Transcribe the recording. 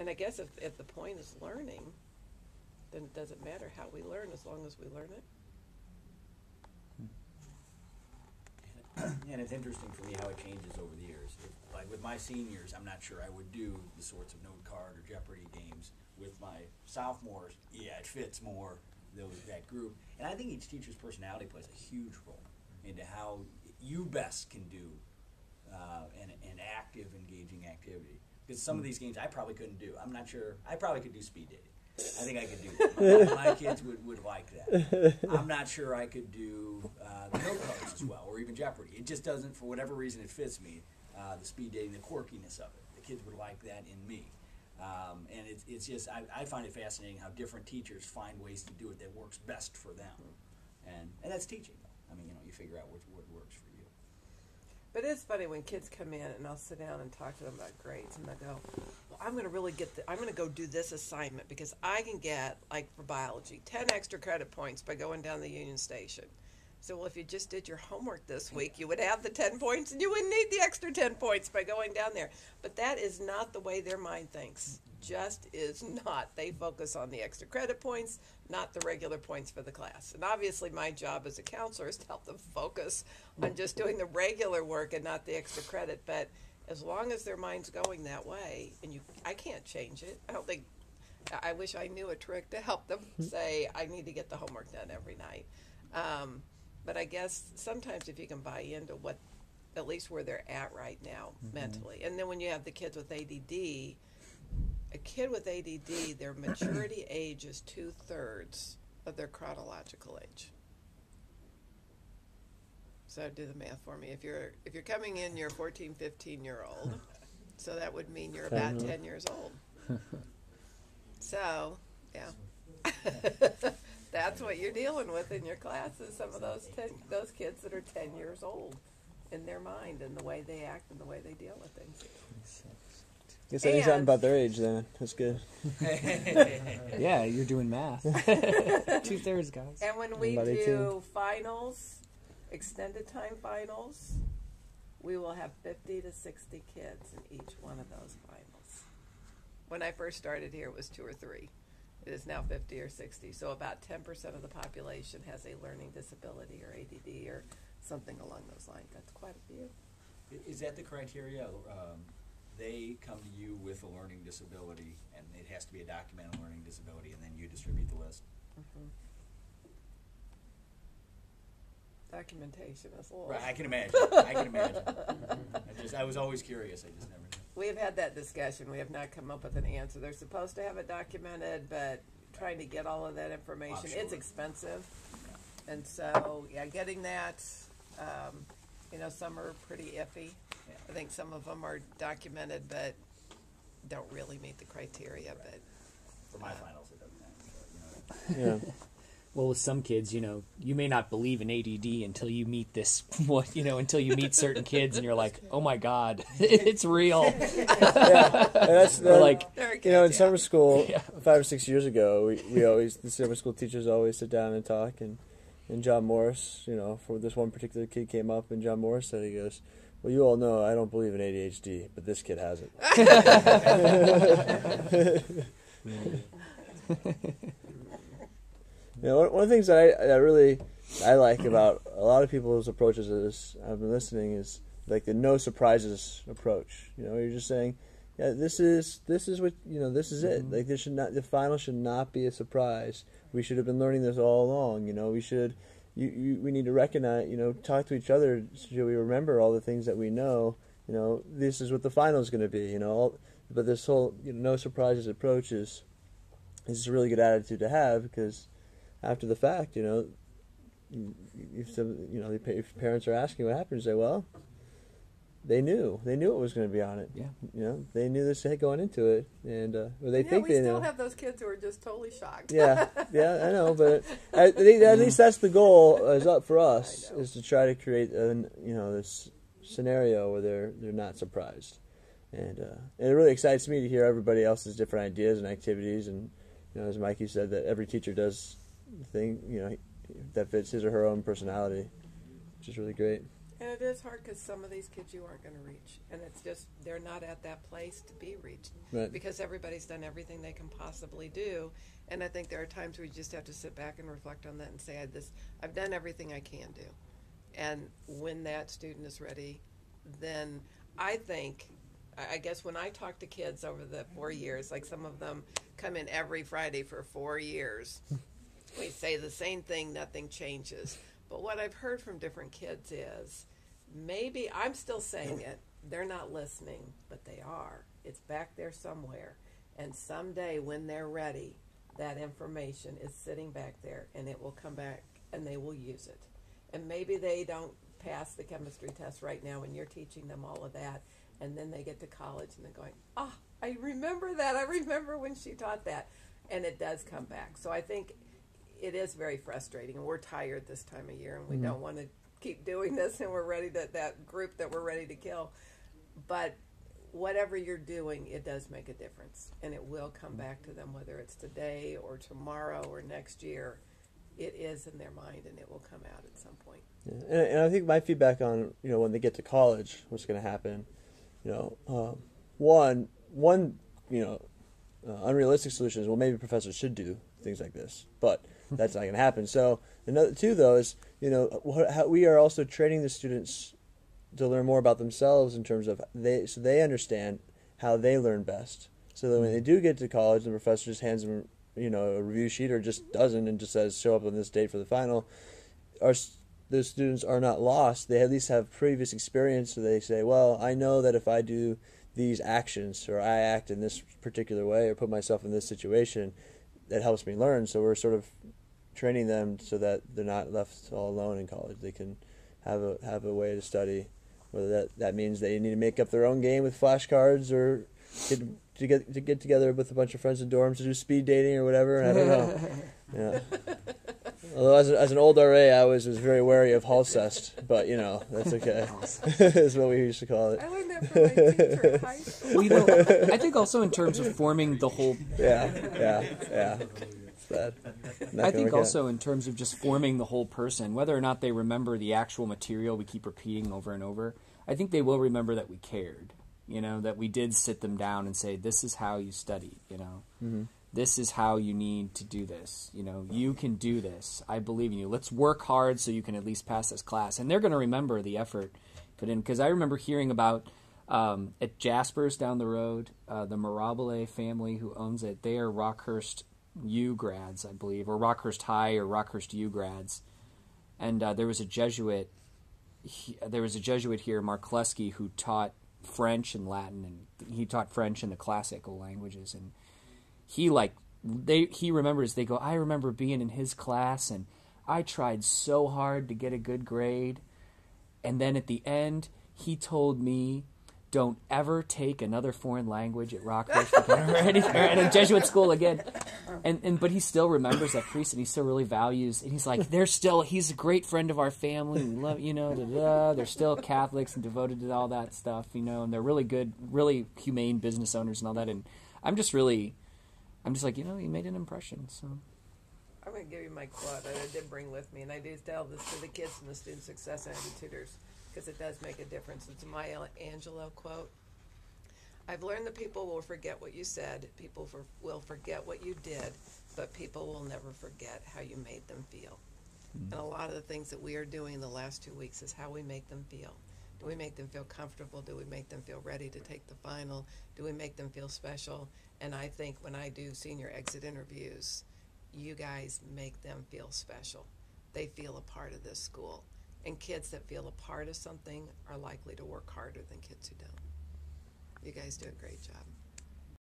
And I guess if the point is learning, then it doesn't matter how we learn as long as we learn it. And it's interesting for me how it changes over the years. Like with my seniors, I'm not sure I would do the sorts of note card or Jeopardy games. With my sophomores, yeah, it fits more that group. And I think each teacher's personality plays a huge role into how you best can do an active, engaging activity. Because some of these games I probably couldn't do. I'm not sure. I probably could do speed dating. I think I could do that. My kids would like that. I'm not sure I could do the note cards as well, or even Jeopardy. It just doesn't, for whatever reason, it fits me. The speed dating, the quirkiness of it. The kids would like that in me. And it's just, I find it fascinating how different teachers find ways to do it that works best for them. And that's teaching, though. I mean, you figure out what works for you. But it's funny when kids come in and I'll sit down and talk to them about grades and they'll go, well, I'm going to really I'm going to go do this assignment because I can get, like for biology, 10 extra credit points by going down the Union Station. So, well, if you just did your homework this week, you would have the 10 points and you wouldn't need the extra 10 points by going down there. But that is not the way their mind thinks. Just is not. They focus on the extra credit points, not the regular points for the class. And obviously my job as a counselor is to help them focus on just doing the regular work and not the extra credit. But as long as their mind's going that way, and I can't change it. I wish I knew a trick to help them say, I need to get the homework done every night. But I guess sometimes if you can buy into at least where they're at right now mentally. And then when you have the kids with ADD, a kid with ADD, their maturity age is 2/3 of their chronological age. So do the math for me. If you're coming in, you're a 14, 15-year-old. So that would mean you're about 10 years old. So, yeah. That's what you're dealing with in your classes. Some of those kids that are 10 years old in their mind and the way they act and the way they deal with things. Guess I knew something about their age then. That's good. Yeah, you're doing math. 2/3, guys. And when we do finals, extended time finals, we will have 50 to 60 kids in each one of those finals. When I first started here, it was 2 or 3. It is now 50 or 60. So about 10% of the population has a learning disability or ADD or something along those lines. That's quite a few. Is that the criteria? They come to you with a learning disability, and it has to be a documented learning disability, and then you distribute the list? Mm-hmm. Documentation is a little... Right, I can imagine. I was always curious. I just never knew. We have had that discussion. We have not come up with an answer. They're supposed to have it documented, but trying to get all of that information, it's expensive. Yeah. And so, yeah, getting that, some are pretty iffy. Yeah. I think some of them are documented, but don't really meet the criteria. Right. But for my finals, it doesn't matter. So, Yeah. Well, with some kids, you may not believe in ADD until you meet until you meet certain kids, and you're like, oh my God, it's real. Yeah, that's like, in summer school 5 or 6 years ago, the summer school teachers always sit down and talk, and John Morris, for this one particular kid came up, and John Morris said, he goes, well, you all know I don't believe in ADHD, but this kid has it. One of the things that I like about a lot of people's approaches to this, I've been listening, is like the no surprises approach. You're just saying, yeah, this is what this is it. Like the final should not be a surprise. We should have been learning this all along. We need to recognize, talk to each other so we remember all the things that we know. This is what the final is going to be. But this whole no surprises approach is a really good attitude to have, because after the fact, if parents are asking what happened, you say, well, they knew it was going to be on it. Yeah. They knew this going into it, and they think we they still know. have those kids who are just totally shocked. Yeah, I know, but I think at least that's the goal. Is up for us is to try to create this scenario where they're not surprised, and it really excites me to hear everybody else's different ideas and activities, and as Mikey said, that every teacher does the thing that fits his or her own personality, which is really great. And it is hard because some of these kids you aren't going to reach. And it's just, they're not at that place to be reached. Right. Because everybody's done everything they can possibly do. And I think there are times where you just have to sit back and reflect on that and say, I've done everything I can do. And when that student is ready, then I think, I guess when I talk to kids over the 4 years, like some of them come in every Friday for 4 years, we say the same thing, nothing changes. But what I've heard from different kids is, maybe, I'm still saying it, they're not listening, but they are. It's back there somewhere. And someday when they're ready, that information is sitting back there and it will come back and they will use it. And maybe they don't pass the chemistry test right now and you're teaching them all of that. And then they get to college and they're going, I remember that. I remember when she taught that. And it does come back. So I think it is very frustrating. And we're tired this time of year and we don't want to keep doing this, and we're ready that group that we're ready to kill. But whatever you're doing, it does make a difference, and it will come back to them, whether it's today or tomorrow or next year. It is in their mind, and it will come out at some point. Yeah. And I think my feedback on, when they get to college, what's going to happen, one unrealistic solution is, well, maybe professors should do things like this, but that's not going to happen. So another two, though, is how we are also training the students to learn more about themselves in terms of so they understand how they learn best. So that when they do get to college, the professor just hands them a review sheet or just doesn't and just says show up on this date for the final. The students are not lost. They at least have previous experience, so they say, well, I know that if I do these actions or I act in this particular way or put myself in this situation, that helps me learn. So we're sort of training them so that they're not left all alone in college. They can have a way to study, whether that means they need to make up their own game with flashcards or get together with a bunch of friends in dorms to do speed dating or whatever. I don't know. Yeah. Although as an old RA, I was very wary of Halcest, but that's okay. That's what we used to call it. I learned that from my teacher in high school. Well, I think also in terms of forming the whole. Yeah. It's bad. I think also in terms of just forming the whole person, whether or not they remember the actual material we keep repeating over and over, I think they will remember that we cared. That we did sit them down and say, this is how you study. Mm-hmm. This is how you need to do this. You can do this. I believe in you. Let's work hard so you can at least pass this class. And they're going to remember the effort put in. Because I remember hearing about at Jasper's down the road, the Mirabile family who owns it. They are Rockhurst U grads, I believe, or Rockhurst High or Rockhurst U grads. And there was a Jesuit. There was a Jesuit here, Mark Kleski, who taught French and Latin, and he taught French and the classical languages, and he remembers, they go, I remember being in his class and I tried so hard to get a good grade, and then at the end he told me, don't ever take another foreign language at Rockhurst again or anything, or at a Jesuit school again. But he still remembers that priest, and he still really values, and he's like, he's a great friend of our family, we love, they're still Catholics and devoted to all that stuff, and they're really good, really humane business owners and all that, and I'm just like, you made an impression, so. I'm going to give you my quote that I did bring with me, and I do tell this to the kids and the student success and the tutors, because it does make a difference. It's a Maya Angelou quote. I've learned that people will forget what you said, people will forget what you did, but people will never forget how you made them feel. Mm-hmm. And a lot of the things that we are doing in the last 2 weeks is how we make them feel. Do we make them feel comfortable? Do we make them feel ready to take the final? Do we make them feel special? And I think when I do senior exit interviews, you guys make them feel special. They feel a part of this school. And kids that feel a part of something are likely to work harder than kids who don't. You guys do a great job.